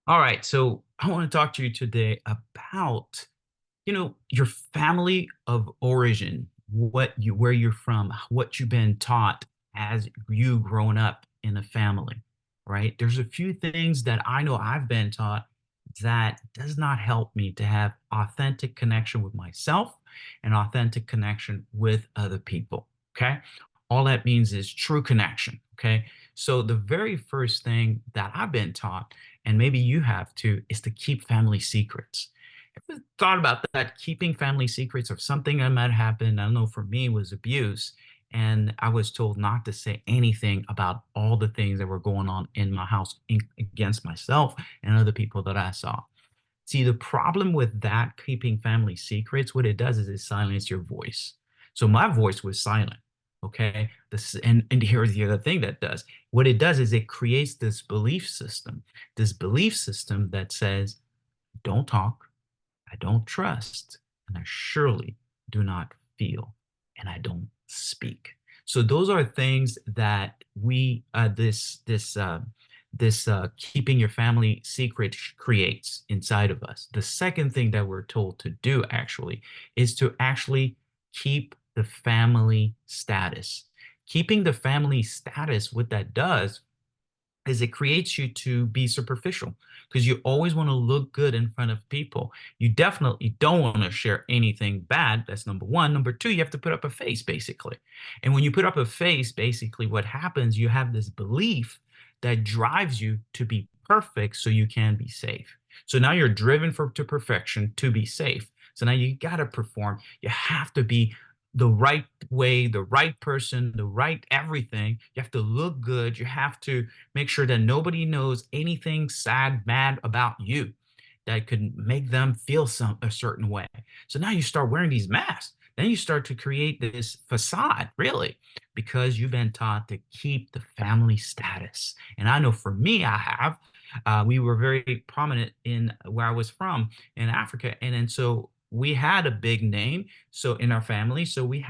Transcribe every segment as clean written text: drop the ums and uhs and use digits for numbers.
All right, so I want to talk to you today about, your family of origin, where you're from, what you've been taught as you growing up in a family, right? There's a few things that I know I've been taught that does not help me to have authentic connection with myself and authentic connection with other people, okay? All that means is true connection, okay? So the very first thing that I've been taught, and maybe you have too, is to keep family secrets. Ever thought about that? Keeping family secrets of something that might happen. I know for me it was abuse. And I was told not to say anything about all the things that were going on in my house against myself and other people that I saw. See, the problem with that keeping family secrets, what it does is it silences your voice. So my voice was silent. Okay. And here's the other thing that does. What it does is it creates this belief system that says, don't talk, I don't trust, and I surely do not feel, and I don't speak. So those are things that this keeping your family secret creates inside of us. The second thing that we're told to do actually is to actually keep the family status. Keeping the family status, what that does is it creates you to be superficial because you always want to look good in front of people. You definitely don't want to share anything bad. That's number one. Number two, you have to put up a face, basically. And when you put up a face, basically what happens, you have this belief that drives you to be perfect so you can be safe. So now you're driven to perfection to be safe. So now you got to perform. You have to be the right way, the right person, the right everything. You have to look good. You have to make sure that nobody knows anything sad, mad about you that could make them feel a certain way. So now you start wearing these masks. Then you start to create this facade, really, because you've been taught to keep the family status. And I know for me, I have. We were very prominent in where I was from in Africa, and then so we had a big name so in our family, so I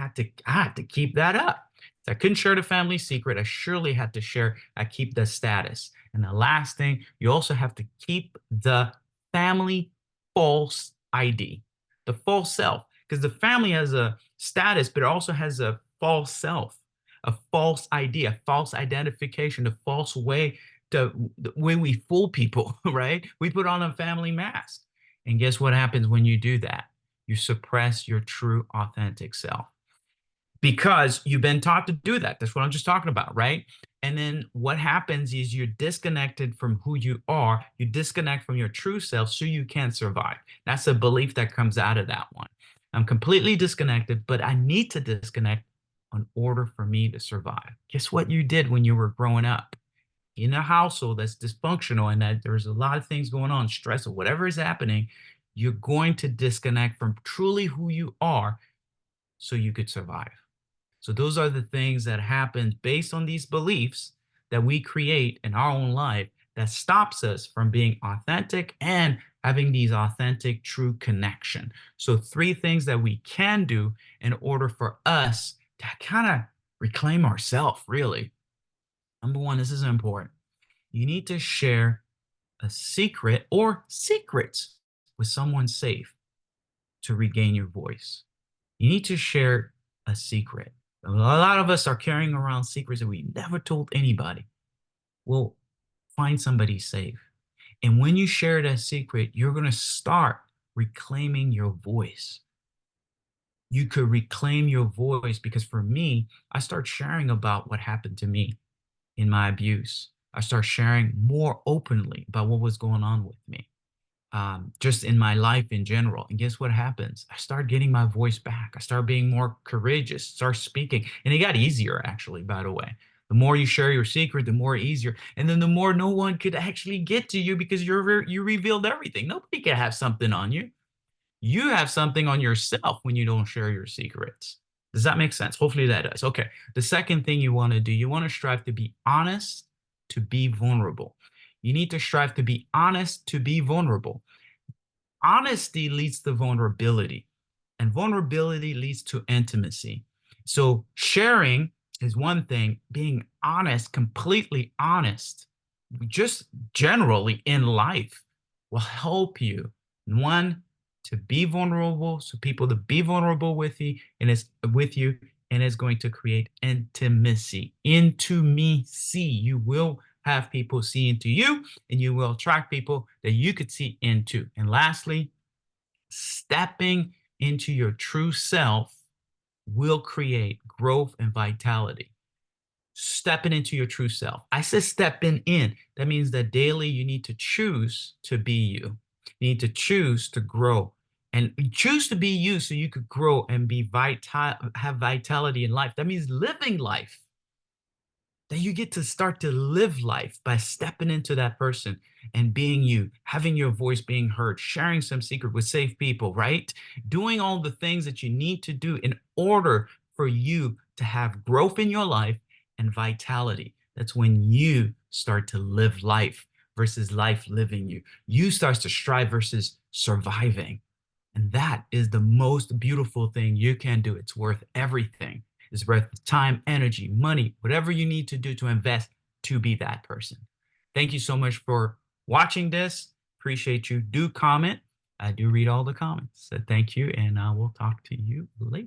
had to keep that up. So I couldn't share the family secret. I surely had to share, I keep the status. And the last thing, you also have to keep the family false ID, the false self, because the family has a status, but it also has a false self, a false ID, a false identification, a false way the way we fool people, right? We put on a family mask. And guess what happens when you do that? You suppress your true authentic self because you've been taught to do that. That's what I'm just talking about, right? And then what happens is you're disconnected from who you are. You disconnect from your true self so you can survive. That's a belief that comes out of that one. I'm completely disconnected, but I need to disconnect in order for me to survive. Guess what you did when you were growing up? In a household that's dysfunctional and that there's a lot of things going on, stress or whatever is happening, you're going to disconnect from truly who you are so you could survive. So those are the things that happen based on these beliefs that we create in our own life that stops us from being authentic and having these authentic, true connection. So three things that we can do in order for us to kind of reclaim ourselves, really. Number one, this is important. You need to share a secret or secrets with someone safe to regain your voice. You need to share a secret. A lot of us are carrying around secrets that we never told anybody. Well, find somebody safe. And when you share that secret, you're going to start reclaiming your voice. You could reclaim your voice because for me, I start sharing about what happened to me in my abuse. I start sharing more openly about what was going on with me, just in my life in general. And guess what happens? I start getting my voice back. I start being more courageous, start speaking. And it got easier, actually, by the way. The more you share your secret, the more easier. And then the more no one could actually get to you because you revealed everything. Nobody can have something on you. You have something on yourself when you don't share your secrets. Does that make sense? Hopefully that does. Okay. The second thing you want to do, you want to strive to be honest, to be vulnerable. You need to strive to be honest, to be vulnerable. Honesty leads to vulnerability, and vulnerability leads to intimacy. So sharing is one thing, being honest, completely honest, just generally in life. will help you, one, to be vulnerable, so people to be vulnerable with you, and it's with you, and it's going to create intimacy. Intimacy. You will have people see into you, and you will attract people that you could see into. And lastly, stepping into your true self will create growth and vitality. Stepping into your true self. I said stepping in. That means that daily you need to choose to be you. You need to choose to grow and choose to be you so you could grow and be vital, have vitality in life. That means living life. That you get to start to live life by stepping into that person and being you, having your voice being heard, sharing some secret with safe people, right? Doing all the things that you need to do in order for you to have growth in your life and vitality. That's when you start to live life versus life living you. You start to strive versus surviving. And that is the most beautiful thing you can do. It's worth everything. It's worth time, energy, money, whatever you need to do to invest to be that person. Thank you so much for watching this. Appreciate you. Do comment. I do read all the comments. So thank you, and I will talk to you later.